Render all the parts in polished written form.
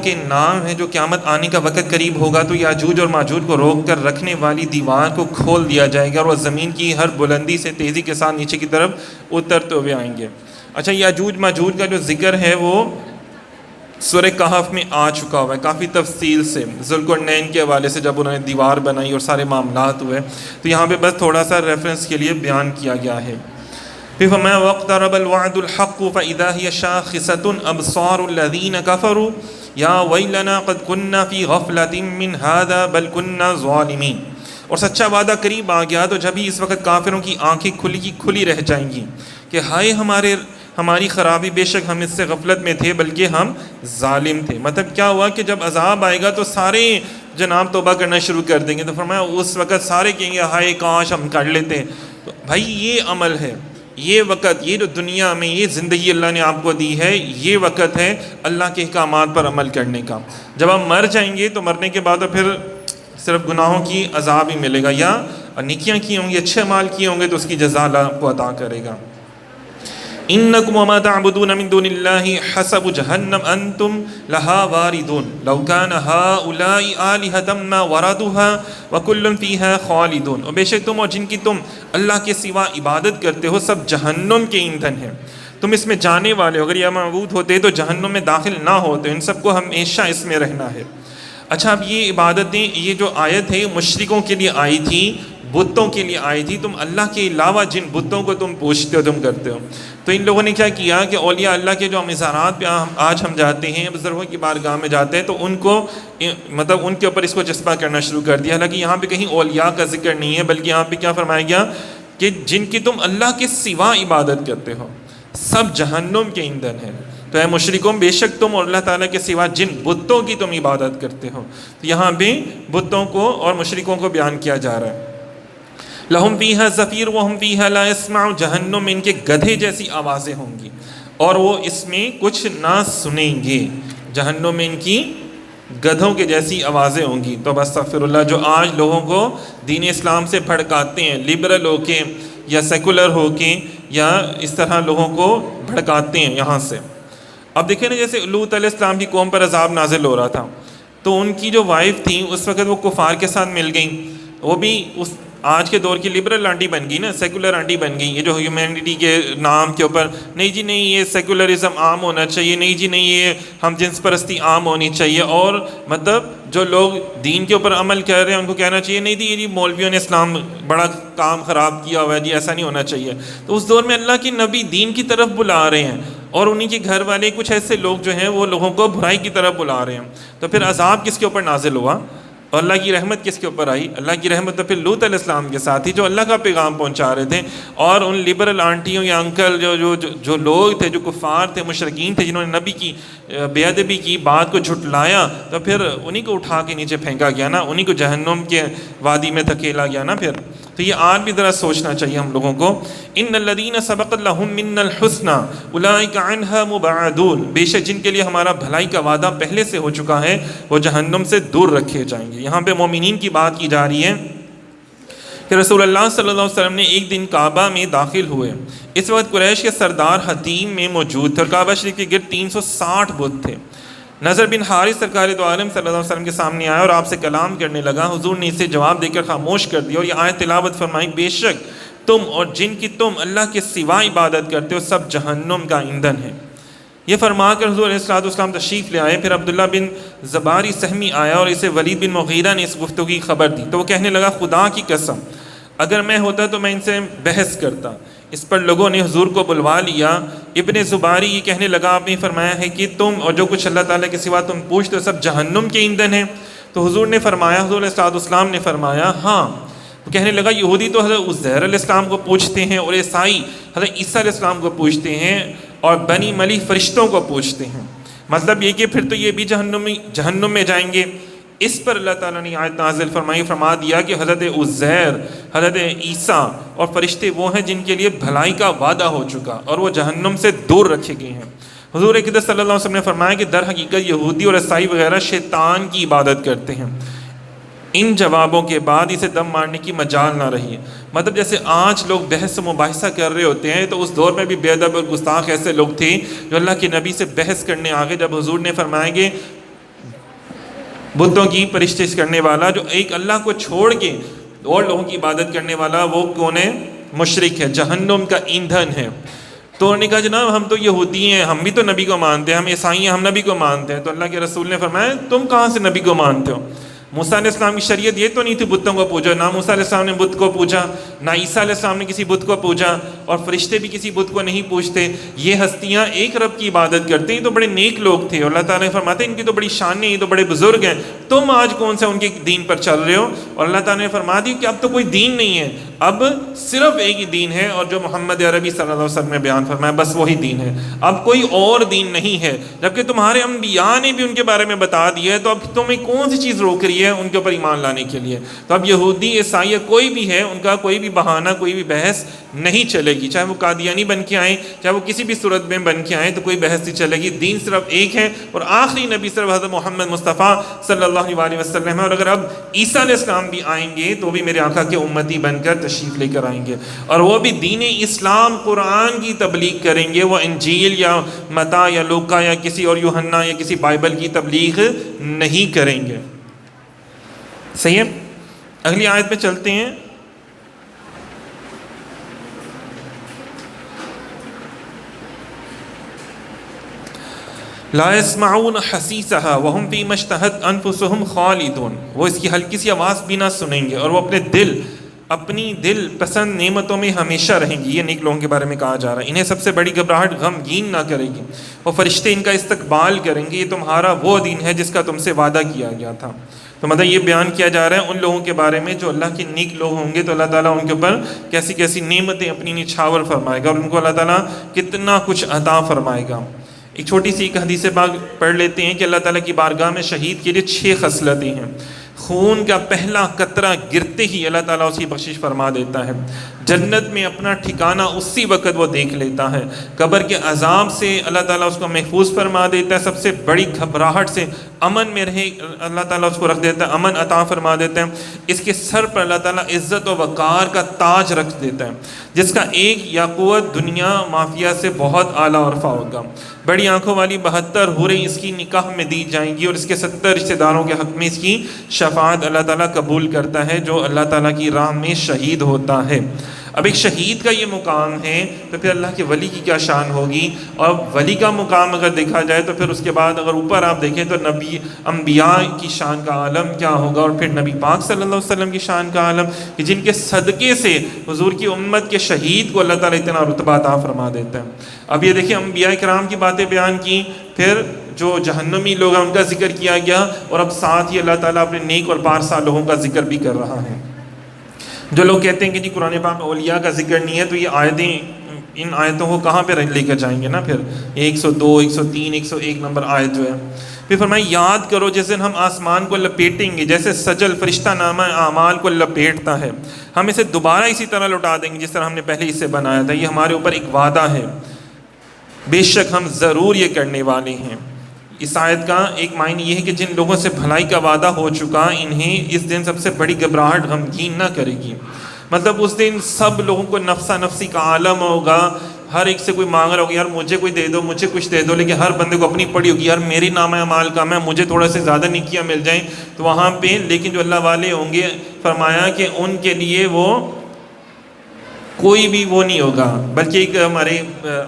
کے نام ہیں جو قیامت آنے کا وقت قریب ہوگا تو یاجوج اور ماجوج کو روک کر رکھنے والی دیوار کو کھول دیا جائے گا اور وہ زمین کی ہر بلندی سے تیزی کے ساتھ نیچے کی طرف اترتے ہوئے آئیں گے۔ اچھا، یاجوج ماجوج کا جو ذکر ہے وہ سورہ کہف میں آ چکا ہوا ہے کافی تفصیل سے، ذوالقرنین کے حوالے سے جب انہوں نے دیوار بنائی اور سارے معاملات ہوئے، تو یہاں پہ بس تھوڑا سا ریفرنس کے لیے بیان کیا گیا ہے۔ پھر فرمایا وَاقْتَرَبَ الْوَعْدُ الْحَقُّ فَإِذَا هِيَ شَاخِصَةٌ أَبْصَارُ الَّذِينَ كَفَرُوا يَا وَيْلَنَا قَدْ كُنَّا فِي غَفْلَةٍ مِّنْ هَذَا بَلْ كُنَّا ظَالِمِينَ۔ اور سچا وعدہ قریب آ گیا تو جب ہی اس وقت کافروں کی آنکھیں کھلی کی کھلی رہ جائیں گی کہ ہائے ہماری خرابی، بے شک ہم اس سے غفلت میں تھے بلکہ ہم ظالم تھے۔ مطلب کیا ہوا کہ جب عذاب آئے گا تو سارے جناب توبہ کرنا شروع کر دیں گے، تو فرمایا اس وقت سارے کہیں گے ہائے کاش ہم کر لیتے۔ تو بھائی یہ عمل ہے، یہ وقت، یہ جو دنیا میں یہ زندگی اللہ نے آپ کو دی ہے، یہ وقت ہے اللہ کے احکامات پر عمل کرنے کا۔ جب ہم مر جائیں گے تو مرنے کے بعد تو پھر صرف گناہوں کی عذاب ہی ملے گا، یا نیکیاں کی ہوں گی، اچھے مال کیے ہوں گے تو اس کی جزا اللہ کو عطا کرے گا۔ انکم وما تعبدون من دون اللہ حسب جہنم انتم لہا واردون لو کان ہؤلاء آلہۃ ما وردوها وکل فیہا خالدون۔ اور بے شک تم اور جن کی تم اللہ کے سوا عبادت کرتے ہو سب جہنم کے ایندھن ہیں، تم اس میں جانے والے ہو، اگر یہ معبود ہوتے تو جہنم میں داخل نہ ہوتے، ان سب کو ہمیشہ اس میں رہنا ہے۔ اچھا، اب یہ عبادتیں، یہ جو آیت ہے مشرکوں کے لیے آئی تھی، بتوں کے لیے آئی تھی۔ تم اللہ کے علاوہ جن بتوں کو تم پوجتے ہو، تم کرتے ہو، تو ان لوگوں نے کیا کیا کہ اولیاء اللہ کے جو مزارات پہ آج ہم جاتے ہیں، بزرگوں کی بارگاہ میں جاتے ہیں، تو ان کو مطلب ان کے اوپر اس کو چسپاں کرنا شروع کر دیا۔ حالانکہ یہاں پہ کہیں اولیاء کا ذکر نہیں ہے، بلکہ یہاں پہ کیا فرمایا گیا کہ جن کی تم اللہ کے سوا عبادت کرتے ہو سب جہنم کے ایندھن ہیں۔ تو اے مشرکوں، بے شک تم اور اللہ تعالیٰ کے سوا جن بتوں کی تم عبادت کرتے ہو، تو یہاں بھی بتوں کو اور مشرکوں کو بیان کیا جا رہا ہے۔ لہم فیہا زفیر وہم فیہا لا یسمعون، جہنم میں ان کے گدھے جیسی آوازیں ہوں گی اور وہ اس میں کچھ نہ سنیں گے۔ جہنم میں ان کی گدھوں کے جیسی آوازیں ہوں گی۔ تو بس استغفر اللہ، جو آج لوگوں کو دین اسلام سے بھڑکاتے ہیں، لبرل ہو کے یا سیکولر ہو کے یا اس طرح لوگوں کو بھڑکاتے ہیں یہاں سے۔ اب دیکھیں نا، جیسے لوط علیہ السلام کی قوم پر عذاب نازل ہو رہا تھا، تو ان کی جو وائف تھیں اس وقت وہ کفار کے ساتھ مل گئیں، وہ بھی اس آج کے دور کی لبرل آنٹی بن گئی نا، سیکولر آنٹی بن گئی، یہ جو ہیومینٹی کے نام کے اوپر، نہیں جی نہیں یہ سیکولرزم عام ہونا چاہیے، نہیں جی نہیں یہ ہم جنس پرستی عام ہونی چاہیے، اور مطلب جو لوگ دین کے اوپر عمل کر رہے ہیں ان کو کہنا چاہیے نہیں جی یہ مولویوں نے اسلام بڑا کام خراب کیا ہوا ہے جی، ایسا نہیں ہونا چاہیے۔ تو اس دور میں اللہ کے نبی دین کی طرف بلا رہے ہیں اور انہی کے گھر والے کچھ ایسے لوگ جو ہیں وہ لوگوں کو برائی کی طرف بلا رہے ہیں، تو پھر عذاب کس کے اوپر نازل ہوا اور اللہ کی رحمت کس کے اوپر آئی؟ اللہ کی رحمت تو پھر لوط علیہ السلام کے ساتھ ہی، جو اللہ کا پیغام پہنچا رہے تھے، اور ان لبرل آنٹیوں یا انکل جو لوگ تھے، جو کفار تھے، مشرکین تھے، جنہوں نے نبی کی بے ادبی کی، بات کو جھٹلایا، تو پھر انہی کو اٹھا کے نیچے پھینکا گیا نا، انہی کو جہنم کے وادی میں دھکیلا گیا نا۔ پھر تو یہ آج بھی ذرا سوچنا چاہیے ہم لوگوں کو۔ ان الذین سبقت لہم منا الحسنی اولئک عنہا مبعدون، بے شک جن کے لیے ہمارا بھلائی کا وعدہ پہلے سے ہو چکا ہے وہ جہنم سے دور رکھے جائیں گے۔ یہاں پہ مومنین کی بات کی جا رہی ہے کہ رسول اللہ صلی اللہ علیہ وسلم نے ایک دن کعبہ میں داخل ہوئے، اس وقت قریش کے سردار حتیم میں موجود تھے اور کعبہ شریف کے گرد 360 بت تھے۔ نضر بن حارث سرکار دو عالم صلی اللہ علیہ وسلم کے سامنے آیا اور آپ سے کلام کرنے لگا۔ حضور نے اسے جواب دے کر خاموش کر دیا اور یہ آیت تلاوت فرمائی، بے شک تم اور جن کی تم اللہ کے سوا عبادت کرتے ہو سب جہنم کا ایندھن ہے۔ یہ فرما کر حضور علیہ السلام تشریف لے آئے۔ پھر عبداللہ بن زباری سہمی آیا اور اسے ولید بن مغیرہ نے اس گفتگو کی خبر دی، تو وہ کہنے لگا خدا کی قسم اگر میں ہوتا تو میں ان سے بحث کرتا۔ اس پر لوگوں نے حضور کو بلوا لیا۔ ابن زباری یہ کہنے لگا، آپ نے فرمایا ہے کہ تم اور جو کچھ اللہ تعالیٰ کے سوا تم پوچھتے ہو سب جہنم کے ایندھن ہیں؟ تو حضور نے فرمایا، حضور علیہ السلام نے فرمایا ہاں۔ وہ کہنے لگا یہودی تو حضرت عزیر علیہ السلام کو پوچھتے ہیں اور عیسائی حضرت عیسیٰ علیہ السلام کو پوچھتے ہیں اور بنی ملی فرشتوں کو پوچھتے ہیں، مطلب یہ کہ پھر تو یہ بھی جہنم میں جائیں گے۔ اس پر اللہ تعالیٰ نے آیت نازل فرمائی، فرما دیا کہ حضرت عزیر، حضرت عیسیٰ اور فرشتے وہ ہیں جن کے لیے بھلائی کا وعدہ ہو چکا اور وہ جہنم سے دور رکھے گئے ہیں۔ حضور اقدس صلی اللہ علیہ وسلم نے فرمایا کہ در حقیقت یہودی اور عیسائی وغیرہ شیطان کی عبادت کرتے ہیں۔ ان جوابوں کے بعد اسے دم مارنے کی مجال نہ رہی ہے۔ مطلب جیسے آج لوگ بحث و مباحثہ کر رہے ہوتے ہیں، تو اس دور میں بھی بے ادب اور گستاخ ایسے لوگ تھے جو اللہ کے نبی سے بحث کرنے آگے، جب حضور نے فرمایا کہ بتوں کی پرستش کرنے والا، جو ایک اللہ کو چھوڑ کے اور لوگوں کی عبادت کرنے والا، وہ کون ہے؟ مشرک ہے، جہنم کا ایندھن ہے۔ تو انہوں نے کہا جناب ہم تو یہودی ہیں، ہم بھی تو نبی کو مانتے ہیں، ہم عیسائی ہیں، ہم نبی کو مانتے ہیں۔ تو اللہ کے رسول نے فرمایا تم کہاں سے نبی کو مانتے ہو؟ موسیٰ علیہ السلام کی شریعت یہ تو نہیں تھی بتوں کو پوجا، نہ موسیٰ علیہ السلام نے بت کو پوجا، نہ عیسیٰ علیہ السلام نے کسی بت کو پوجا، اور فرشتے بھی کسی بت کو نہیں پوجتے۔ یہ ہستیاں ایک رب کی عبادت کرتے ہیں، تو بڑے نیک لوگ تھے، اور اللہ تعالیٰ نے فرماتے ہیں ان کی تو بڑی شان ہے، یہ تو بڑے بزرگ ہیں، تم آج کون سے ان کے دین پر چل رہے ہو؟ اور اللہ تعالیٰ نے فرما دی کہ اب تو کوئی دین نہیں ہے، اب صرف ایک ہی دین ہے، اور جو محمد عربی صلی اللہ علیہ وسلم نے بیان فرمایا بس وہی دین ہے، اب کوئی اور دین نہیں ہے۔ جبکہ تمہارے انبیاء نے بھی ان کے بارے میں بتا دیا ہے، تو اب تمہیں کون سی چیز روک رہی ہے ان کے اوپر ایمان لانے کے لیے؟ تو اب یہودی عیسائی کوئی بھی ہے، ان کا کوئی بھی بہانہ، کوئی بھی بحث نہیں چلے گی، چاہے وہ قادیانی بن کے آئیں، چاہے وہ کسی بھی صورت میں بن کے آئیں، تو کوئی بحث نہیں چلے گی۔ دین صرف ایک ہے، اور آخری نبی صرف حضرت محمد مصطفیٰ صلی اللہ علیہ وسلم ہے۔ اور اگر اب عیسیٰ علیہ السلام بھی آئیں گے تو بھی میرے آقا کے امتی بن کر تشریف لے کر آئیں گے، اور وہ بھی دین اسلام قرآن کی تبلیغ کریں گے، وہ انجیل یا متی یا لوکا یا کسی اور یوحنا یا کسی بائبل کی تبلیغ نہیں کریں گے۔ صحیح ہے؟ اگلی آیت پہ چلتے ہیں۔ لا يسمعون حسیسها وهم فيما اشتهت انفسهم خالدون، وہ اس کی ہلکی سی آواز بھی نہ سنیں گے، اور وہ اپنی دل پسند نعمتوں میں ہمیشہ رہیں گی۔ یہ نیک لوگوں کے بارے میں کہا جا رہا ہے، انہیں سب سے بڑی گھبراہٹ غمگین نہ کرے گی، وہ فرشتے ان کا استقبال کریں گے، یہ تمہارا وہ دین ہے جس کا تم سے وعدہ کیا گیا تھا۔ تو مطلب یہ بیان کیا جا رہا ہے ان لوگوں کے بارے میں جو اللہ کے نیک لوگ ہوں گے، تو اللہ تعالیٰ ان کے اوپر کیسی کیسی نعمتیں اپنی نچھاور فرمائے گا، اور ان کو اللہ تعالیٰ کتنا کچھ عطا فرمائے گا۔ ایک چھوٹی سی ایک حدیث پاک پڑھ لیتے ہیں کہ اللہ تعالیٰ کی بارگاہ میں شہید کے لیے 6 خصلتیں ہیں۔ خون کا پہلا قطرہ گرتے ہی اللہ تعالیٰ اس کی بخشش فرما دیتا ہے، جنت میں اپنا ٹھکانہ اسی وقت وہ دیکھ لیتا ہے، قبر کے عذاب سے اللہ تعالیٰ اس کو محفوظ فرما دیتا ہے، سب سے بڑی گھبراہٹ سے امن میں رہے اللہ تعالیٰ اس کو رکھ دیتا ہے، امن عطا فرما دیتا ہے، اس کے سر پر اللہ تعالیٰ عزت و وقار کا تاج رکھ دیتا ہے، جس کا ایک یاقوت دنیا مافیا سے بہت اعلیٰ عرفہ ہوگا۔ بڑی آنکھوں والی 72 حوریں اس کی نکاح میں دی جائیں گی، اور اس کے 70 رشتہ داروں کے حق میں اس کی شفاعت اللہ تعالیٰ قبول کرتا ہے جو اللہ تعالیٰ کی راہ میں شہید ہوتا ہے۔ اب ایک شہید کا یہ مقام ہے، تو پھر اللہ کے ولی کی کیا شان ہوگی؟ اور ولی کا مقام اگر دیکھا جائے تو پھر اس کے بعد اگر اوپر آپ دیکھیں تو نبی انبیاء کی شان کا عالم کیا ہوگا، اور پھر نبی پاک صلی اللہ علیہ وسلم کی شان کا عالم، کہ جن کے صدقے سے حضور کی امت کے شہید کو اللہ تعالیٰ اتنا رتبہ عطا فرما دیتا ہے۔ اب یہ دیکھیں انبیاء کرام کی باتیں بیان کی، پھر جو جہنمی لوگ ہیں ان کا ذکر کیا گیا، اور اب ساتھ ہی اللہ تعالیٰ اپنے نیک اور پارسا لوگوں کا ذکر بھی کر رہا ہے۔ جو لوگ کہتے ہیں کہ جی قرآن پاک میں اولیاء کا ذکر نہیں ہے، تو یہ آیتیں، ان آیتوں کو کہاں پہ لے کر جائیں گے نا؟ پھر 102 103 101 نمبر آیت جو ہے، پھر فرمائے یاد کرو جس دن ہم آسمان کو لپیٹیں گے، جیسے سجل فرشتہ نامہ اعمال کو لپیٹتا ہے، ہم اسے دوبارہ اسی طرح لوٹا دیں گے جس طرح ہم نے پہلے اسے بنایا تھا، یہ ہمارے اوپر ایک وعدہ ہے، بے شک ہم ضرور یہ کرنے والے ہیں۔ اس آیت کا ایک معنی یہ ہے کہ جن لوگوں سے بھلائی کا وعدہ ہو چکا، انہیں اس دن سب سے بڑی گھبراہٹ غمگین نہ کرے گی۔ مطلب اس دن سب لوگوں کو نفسا نفسی کا عالم ہوگا، ہر ایک سے کوئی مانگ رہا ہوگا یار مجھے کوئی دے دو، مجھے کچھ دے دو، لیکن ہر بندے کو اپنی پڑی ہوگی یار میری نامہ اعمال کم ہے، مجھے تھوڑا سے زیادہ نیکیاں مل جائیں تو وہاں پہ۔ لیکن جو اللہ والے ہوں گے فرمایا کہ ان کے لیے وہ کوئی بھی وہ نہیں ہوگا، بلکہ ایک ہمارے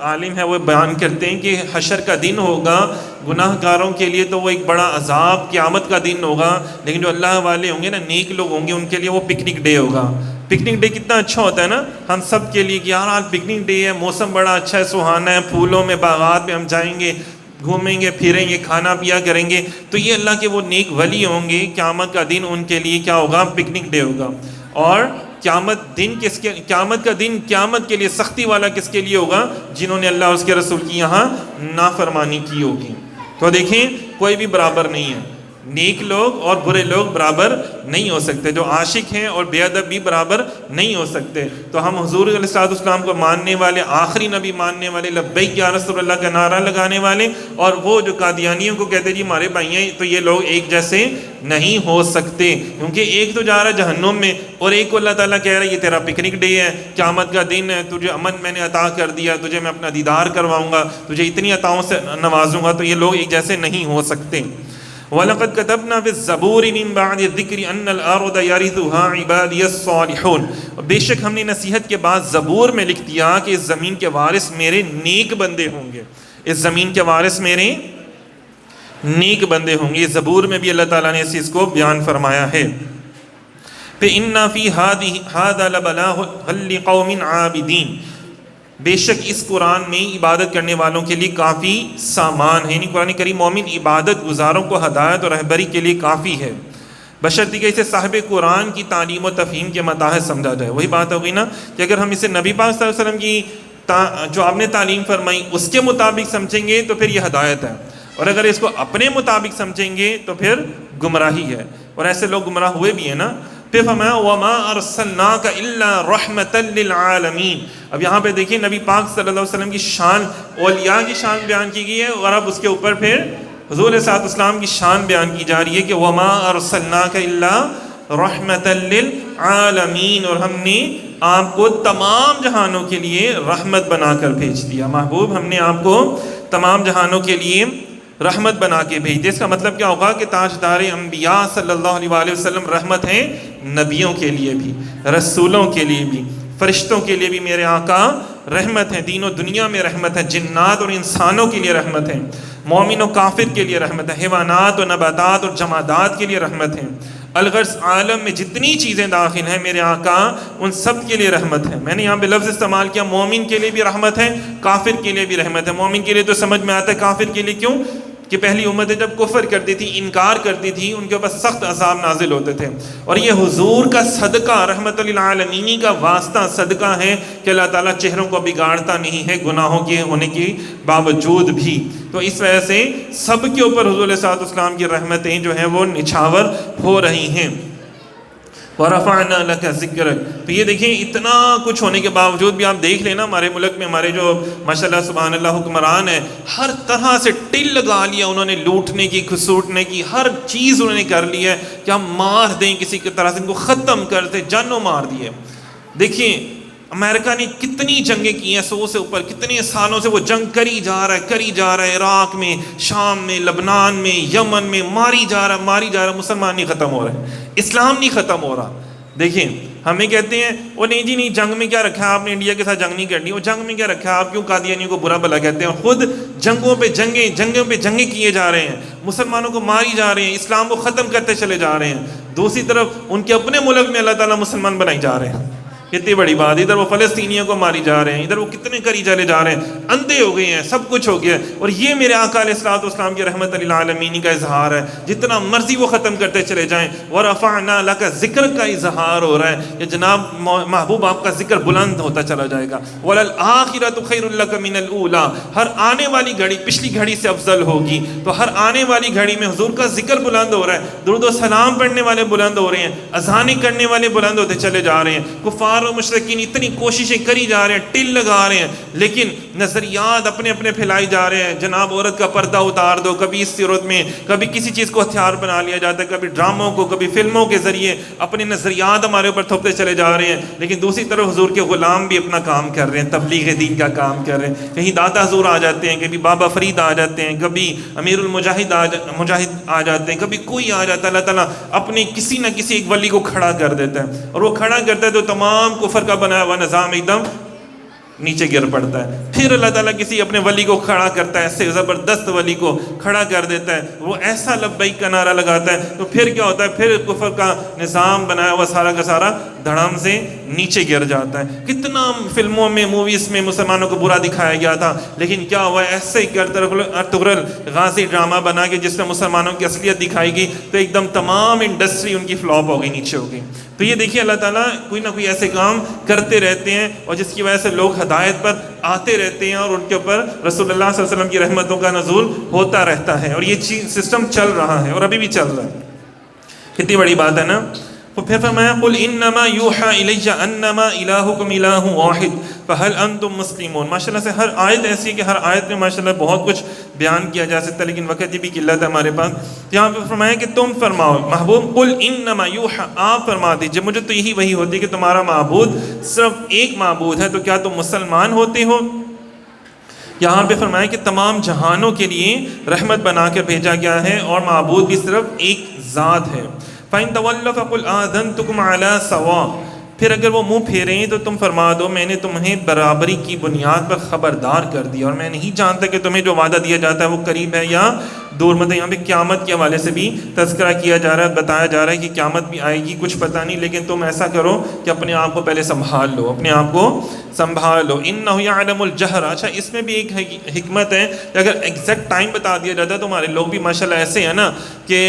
عالم ہے وہ بیان کرتے ہیں کہ حشر کا دن ہوگا گناہ گاروں کے لیے تو وہ ایک بڑا عذاب، قیامت کا دن ہوگا، لیکن جو اللہ والے ہوں گے نا، نیک لوگ ہوں گے، ان کے لیے وہ پکنک ڈے ہوگا۔ پکنک ڈے کتنا اچھا ہوتا ہے نا ہم سب کے لیے کہ یار آج پکنک ڈے ہے، موسم بڑا اچھا ہے، سہانا ہے، پھولوں میں باغات میں ہم جائیں گے، گھومیں گے پھریں گے، کھانا پیا کریں گے۔ تو یہ اللہ کے وہ نیک ولی ہوں گے، قیامت کا دن ان کے لیے کیا ہوگا؟ پکنک ڈے ہوگا۔ اور قیامت کا دن قیامت کے لیے سختی والا کس کے لیے ہوگا؟ جنہوں نے اللہ اور اس کے رسول کی یہاں نافرمانی کی ہوگی۔ تو دیکھیں کوئی بھی برابر نہیں ہے، نیک لوگ اور برے لوگ برابر نہیں ہو سکتے، جو عاشق ہیں اور بے ادب بھی برابر نہیں ہو سکتے۔ تو ہم حضور علیہ الصلوۃ والسلام کو ماننے والے، آخری نبی ماننے والے، لبیک یا رسول اللہ کا نعرہ لگانے والے، اور وہ جو قادیانیوں کو کہتے جی ہمارے بھائی ہیں، تو یہ لوگ ایک جیسے نہیں ہو سکتے، کیونکہ ایک تو جا رہا ہے جہنم میں اور ایک کو اللہ تعالیٰ کہہ رہا ہے یہ تیرا پکنک ڈے ہے، قیامت کا دن ہے، تجھے امن میں نے عطا کر دیا، تجھے میں اپنا دیدار کرواؤں گا، تجھے اتنی عطاؤں سے نوازوں گا۔ تو یہ لوگ ایک جیسے نہیں ہو سکتے۔ وَلَقَدْ كَتَبْنَا فِي الزَّبُورِ مِن بَعْدِ الذِّكْرِ أَنَّ الْأَرْضَ يَرِثُهَا عِبَادِيَ الصَّالِحُونَ، بے شک ہم نے نصیحت کے بعد زبور میں لکھ دیا کہ اس زمین کے وارث میرے نیک بندے ہوں گے، اس زمین کے وارث میرے نیک بندے ہوں گے۔ زبور میں بھی اللہ تعالیٰ نے اس چیز کو بیان فرمایا ہے۔ فَإِنَّ فِي هَذَا لَبَلَاغًا لِقَوْمٍ عَابِدِينَ، بے شک اس قرآن میں عبادت کرنے والوں کے لیے کافی سامان ہے، یعنی قرآن کریم مومن عبادت گزاروں کو ہدایت اور رہبری کے لیے کافی ہے، بشرطیکہ اسے صاحب قرآن کی تعلیم و تفہیم کے متاحت سمجھا جائے۔ وہی بات ہوگی نا کہ اگر ہم اسے نبی پاک صلی اللہ علیہ وسلم کی جو آپ نے تعلیم فرمائی اس کے مطابق سمجھیں گے تو پھر یہ ہدایت ہے، اور اگر اس کو اپنے مطابق سمجھیں گے تو پھر گمراہی ہے، اور ایسے لوگ گمراہ ہوئے بھی ہیں نا۔ پھر فرمایا وَمَا أَرْسَلْنَاكَ إِلَّا رَحْمَةً لِلْعَالَمِينَ، اب یہاں پہ دیکھیں نبی پاک صلی اللہ علیہ وسلم کی شان، اولیاء کی شان بیان کی گئی ہے، اور اب اس کے اوپر پھر حضور صلی اللہ علیہ وسلم کی شان بیان کی جا رہی ہے کہ وَمَا أَرْسَلْنَاكَ إِلَّا رَحْمَةً لِلْعَالَمِينَ، اور ہم نے آپ کو تمام جہانوں کے لیے رحمت بنا کر بھیج دیا۔ محبوب ہم نے آپ کو تمام جہانوں کے لیے رحمت بنا کے بھیج دیا۔ اس کا مطلب کیا ہوگا کہ تاجدار انبیاء صلی اللہ علیہ وآلہ وسلم رحمت ہیں نبیوں کے لیے بھی، رسولوں کے لیے بھی، فرشتوں کے لیے بھی میرے آقا رحمت ہیں، دین و دنیا میں رحمت ہے، جنات اور انسانوں کے لیے رحمت ہے، مومن و کافر کے لیے رحمت ہے، حیوانات و نباتات اور جمادات کے لیے رحمت ہے، الغرض عالم میں جتنی چیزیں داخل ہیں میرے آقا ان سب کے لیے رحمت ہے۔ میں نے یہاں پہ لفظ استعمال کیا مومن کے لیے بھی رحمت ہے، کافر کے لیے بھی رحمت ہے۔ مومن کے لیے تو سمجھ میں آتا ہے، کافر کے لیے کیوں؟ کہ پہلی امتیں جب کفر کرتی تھی، انکار کرتی تھی، ان کے اوپر سخت عذاب نازل ہوتے تھے، اور یہ حضور کا صدقہ، رحمت للعالمین کا واسطہ صدقہ ہے کہ اللہ تعالیٰ چہروں کو بگاڑتا نہیں ہے گناہوں کے ہونے کے باوجود بھی۔ تو اس وجہ سے سب کے اوپر حضور علیہ السلام کی رحمتیں جو ہیں وہ نچھاور ہو رہی ہیں۔ وَرَفَعْنَا لَكَ ذِكْرَكَ، تو یہ دیکھیں اتنا کچھ ہونے کے باوجود بھی آپ دیکھ لیں نا، ہمارے ملک میں ہمارے جو ماشاءاللہ سبحان اللہ حکمران ہیں، ہر طرح سے ٹل لگا لیا انہوں نے، لوٹنے کی، کھسوٹنے کی، ہر چیز انہوں نے کر لی ہے کہ ہم مار دیں کسی کی طرح سے، ان کو ختم کر دیں، جانوں مار دیے۔ دیکھیں امریکہ نے کتنی جنگیں کی ہیں، 100 سے اوپر، کتنے سالوں سے وہ جنگ کری جا رہا ہے، عراق میں، شام میں، لبنان میں، یمن میں، ماری جا رہا، مسلمان نہیں ختم ہو رہے، اسلام نہیں ختم ہو رہا۔ دیکھیں ہمیں کہتے ہیں وہ نہیں جی نہیں، جنگ میں کیا رکھا ہے آپ نے، انڈیا کے ساتھ جنگ نہیں کرنی، وہ جنگ میں کیا رکھا ہے آپ، کیوں قادیانیوں کو برا بھلا کہتے ہیں؟ خود جنگوں پہ جنگیں کیے جا رہے ہیں، مسلمانوں کو ماری جا رہے ہیں، اسلام کو ختم کرتے چلے جا رہے ہیں، دوسری طرف ان کے اپنے ملک میں اللہ تعالیٰ مسلمان بنائی جا رہے ہیں۔ کتنی بڑی بات، ادھر وہ فلسطینیوں کو ماری جا رہے ہیں، ادھر وہ کتنے کری چلے جا رہے ہیں، اندھے ہو گئے ہیں، سب کچھ ہو گیا ہے، اور یہ میرے آقا علیہ الصلوۃ والسلام کی رحمت للعالمین کا اظہار ہے۔ جتنا مرضی وہ ختم کرتے چلے جائیں، وَرَفَعْنَا لَكَ ذِكْرَ کا اظہار ہو رہا ہے کہ جناب محبوب آپ کا ذکر بلند ہوتا چلا جائے گا۔ وَلَلْآخِرَةُ خَيْرٌ لَكَ مِنَ الْأُولَىٰ، ہر آنے والی گھڑی پچھلی گھڑی سے افضل ہوگی، تو ہر آنے والی گھڑی میں حضور کا ذکر بلند ہو رہا ہے، درود و سلام پڑھنے والے بلند ہو رہے ہیں، اذانیں کرنے والے بلند ہوتے چلے جا رہے ہیں، کفار و مشرکین اتنی کوششیں کری جا رہے ہیں، ٹل لگا رہے ہیں، لیکن نظریات اپنے اپنے پھیلائی جا رہے ہیں۔ جناب عورت کا پردہ اتار دو، کبھی اس صورت میں، کبھی کسی چیز کو ہتھیار بنا لیا جاتا ہے، کبھی ڈراموں کو، کبھی فلموں کے ذریعے اپنے نظریات ہمارے اوپر تھوپتے چلے جا رہے ہیں، لیکن دوسری طرف حضور کے غلام بھی اپنا کام کر رہے ہیں، تبلیغ دین کا کام کر رہے ہیں۔ کہیں داتا حضور آ جاتے ہیں، کبھی بابا فرید آ جاتے ہیں، کبھی امیر المجاہد مجاہد آ جاتے ہیں، کبھی کوئی آ جاتا ہے، اللہ تعالیٰ اپنے کسی نہ کسی ایک ولی کو کھڑا کر دیتا ہے، اور وہ کھڑا کرتا ہے تو تمام کفر کا بنایا ہوا نظام ایک دم نیچے گر پڑتا ہے۔ پھر اللہ تعالیٰ کسی اپنے ولی کو کھڑا کرتا ہے، ایسے زبردست ولی کو کھڑا کر دیتا ہے، وہ ایسا لبیک کا نعرہ لگاتا ہے، تو پھر کیا ہوتا ہے، پھر کفر کا نظام بنایا ہوا سارا کا سارا دھڑام سے نیچے گر جاتا ہے۔ کتنا فلموں میں، موویز میں مسلمانوں کو برا دکھایا گیا تھا، لیکن کیا ہوا، ایسے ہی ارطغرل غازی ڈرامہ بنا کے جس میں مسلمانوں کی اصلیت دکھائی گئی، تو ایک دم تمام انڈسٹری ان کی فلاپ ہو گئی، نیچے ہو گئی۔ تو یہ دیکھیے اللہ تعالیٰ کوئی نہ کوئی ایسے کام کرتے رہتے ہیں، اور جس کی وجہ سے لوگ ہدایت پر آتے رہتے ہیں، اور ان کے اوپر رسول اللہ صلی اللہ علیہ وسلم کی رحمتوں کا نزول ہوتا رہتا ہے، اور یہ چیز سسٹم چل رہا ہے اور ابھی بھی چل رہا ہے۔ کتنی بڑی بات ہے نا۔ تو پھر فرمایا قُلْ إِنَّمَا يُوحَىٰ إِلَيَّ أَنَّمَا إِلَٰهُكُمْ إِلَٰهٌ وَاحِدٌ فَهَلْ أَنْتُمْ مُسْلِمُونَ۔ ماشاءاللہ سے ہر آیت ایسی ہے کہ ہر آیت میں ماشاءاللہ بہت کچھ بیان کیا جا سکتا ہے، لیکن وقت کی بھی قلت ہے ہمارے پاس۔ یہاں پہ فرمایا کہ تم فرماؤ، محبوب قُلْ إِنَّمَا يُوحَىٰ، آپ فرما دیجئے، مجھے تو یہی وحی ہوتی ہے کہ تمہارا معبود صرف ایک معبود ہے، تو کیا تم مسلمان ہوتے ہو؟ یہاں پہ فرمایا کہ تمام جہانوں کے لیے رحمت بنا کر بھیجا گیا ہے اور معبود بھی صرف ایک ذات ہے۔ فَإِن تَوَلَّوْا فَقُلْ آذَنْتُكُمْ عَلَىٰ سَوَاءٍ، پھر اگر وہ منہ پھیریں تو تم فرما دو میں نے تمہیں برابری کی بنیاد پر خبردار کر دیا، اور میں نہیں جانتا کہ تمہیں جو وعدہ دیا جاتا ہے وہ قریب ہے یا دور۔ مطلب یہاں پہ قیامت کے حوالے سے بھی تذکرہ کیا جا رہا ہے، بتایا جا رہا ہے کہ قیامت بھی آئے گی، کچھ پتہ نہیں، لیکن تم ایسا کرو کہ اپنے آپ کو پہلے سنبھال لو، اپنے آپ کو سنبھال لو۔ اِنَّهُ يَعْلَمُ الْجَهْرَ، اچھا اس میں بھی ایک حکمت ہے کہ اگر ایگزیکٹ ٹائم بتا دیا جاتا ہے تو ہمارے لوگ بھی ماشاءاللہ ایسے ہیں نا کہ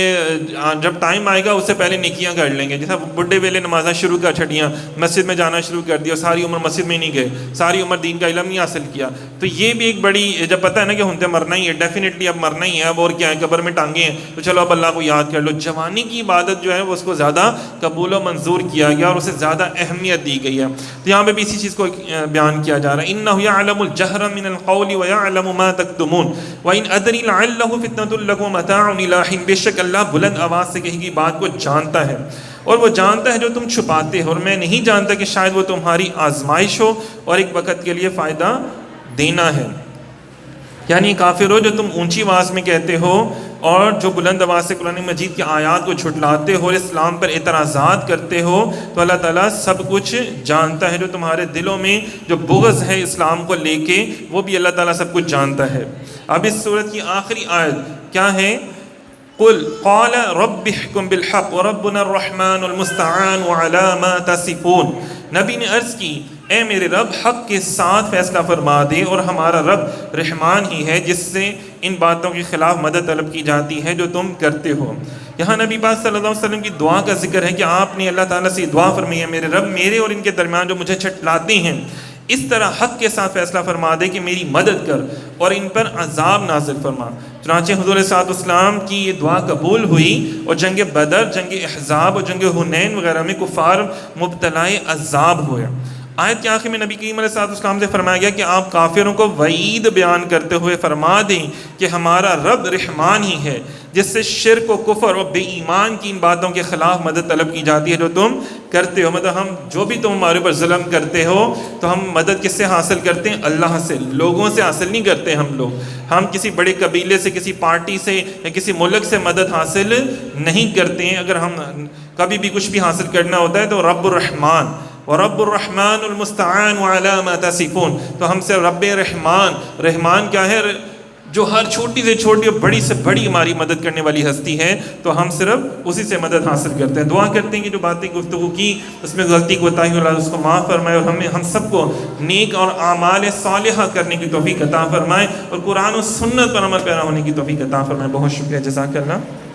جب ٹائم آئے گا اس سے پہلے نیکیاں کر لیں گے، جیسا بڈھے ویلے نمازیں شروع کر چھڑیاں، مسجد میں جانا شروع کر دیا، ساری عمر مسجد میں نہیں گئے، ساری عمر دین کا علم نہیں حاصل کیا۔ تو یہ بھی ایک بڑی، جب پتہ ہے نا کہ ہم تو مرنا ہی ہے، ڈیفینیٹلی اب مرنا ہی ہے، اب اور کیا ہے، قبر میں ٹانگیں ہیں، تو چلو اب اللہ کو یاد کر لو۔ جوانی کی عبادت جو ہے وہ اس کو زیادہ قبول و منظور کیا گیا اور اسے زیادہ اہمیت دی گئی ہے۔ تو یہاں پہ بھی اسی چیز کو بیان کیا جا رہا ہے، اِنَّهُ يَعْلَمُ الْجَهْرَ مِنَ الْقَوْلِ وَيَعْلَمُ مَا تَكْتُمُونَ وَإِنْ أَدْرِي لَعَلَّهُ فِتْنَةٌ لَكُمْ وَمَتَاعٌ إِلَىٰ حِينٍ، بے شک اللہ بلند آواز سے کہی گئی بات کو جانتا ہے اور وہ جانتا ہے جو تم چھپاتے ہو، اور میں نہیں جانتا کہ شاید وہ تمہاری آزمائش ہو اور ایک وقت کے لیے فائدہ دینا ہے۔ یعنی کافر ہو جو تم اونچی آواز میں کہتے ہو اور جو بلند آواز سے قرآن مجید کی آیات کو جھٹلاتے ہو اور اسلام پر اعتراضات کرتے ہو، تو اللہ تعالیٰ سب کچھ جانتا ہے۔ جو تمہارے دلوں میں جو بغض ہے اسلام کو لے کے، وہ بھی اللہ تعالیٰ سب کچھ جانتا ہے۔ اب اس سورت کی آخری آیت کیا ہے؟ قل قال رب احکم بالحق وربنا الرحمن المستعان وعلى ما تصفون، نبی نے عرض کی اے میرے رب حق کے ساتھ فیصلہ فرما دے، اور ہمارا رب رحمان ہی ہے جس سے ان باتوں کے خلاف مدد طلب کی جاتی ہے جو تم کرتے ہو۔ یہاں نبی پاک صلی اللہ علیہ وسلم کی دعا کا ذکر ہے کہ آپ نے اللہ تعالیٰ سے دعا فرمائی ہے میرے رب میرے اور ان کے درمیان جو مجھے چھٹلاتے ہیں اس طرح حق کے ساتھ فیصلہ فرما دے کہ میری مدد کر اور ان پر عذاب نازل فرما۔ چنانچہ حضور صلی اللہ علیہ وسلم کی یہ دعا قبول ہوئی اور جنگ بدر، جنگ احزاب اور جنگ حنین وغیرہ میں کفار مبتلا عذاب ہوئے۔ آیت کے آخر میں نبی کریم علیہ السلام سے فرمایا گیا کہ آپ کافروں کو وعید بیان کرتے ہوئے فرما دیں کہ ہمارا رب رحمان ہی ہے جس سے شرک و کفر اور بے ایمان کی ان باتوں کے خلاف مدد طلب کی جاتی ہے جو تم کرتے ہو۔ مطلب ہم جو بھی تم ہمارے اوپر ظلم کرتے ہو تو ہم مدد کس سے حاصل کرتے ہیں؟ اللہ سے، لوگوں سے حاصل نہیں کرتے ہم کسی بڑے قبیلے سے، کسی پارٹی سے یا کسی ملک سے مدد حاصل نہیں کرتے ہیں۔ اگر ہم کبھی بھی کچھ بھی حاصل کرنا ہوتا ہے تو رب الرحمان وَرَبُّ الرَّحْمَٰنُ الْمُسْتَعَانُ عَلَىٰ مَا تَصِفُونَ، تو ہم سے رب رحمان کیا ہے؟ جو ہر چھوٹی سے چھوٹی اور بڑی سے بڑی ہماری مدد کرنے والی ہستی ہے، تو ہم صرف اسی سے مدد حاصل کرتے ہیں۔ دعا کرتے ہیں کہ جو باتیں گفتگو کی اس میں غلطی کوتاہی ہو اللہ اس کو معاف فرمائے اور ہم سب کو نیک اور اعمال صالحہ کرنے کی توفیق عطا فرمائے اور قرآن و سنت پر عمل پیرا ہونے کی توفیق عطا فرمائے۔ بہت شکریہ، جزاک اللہ۔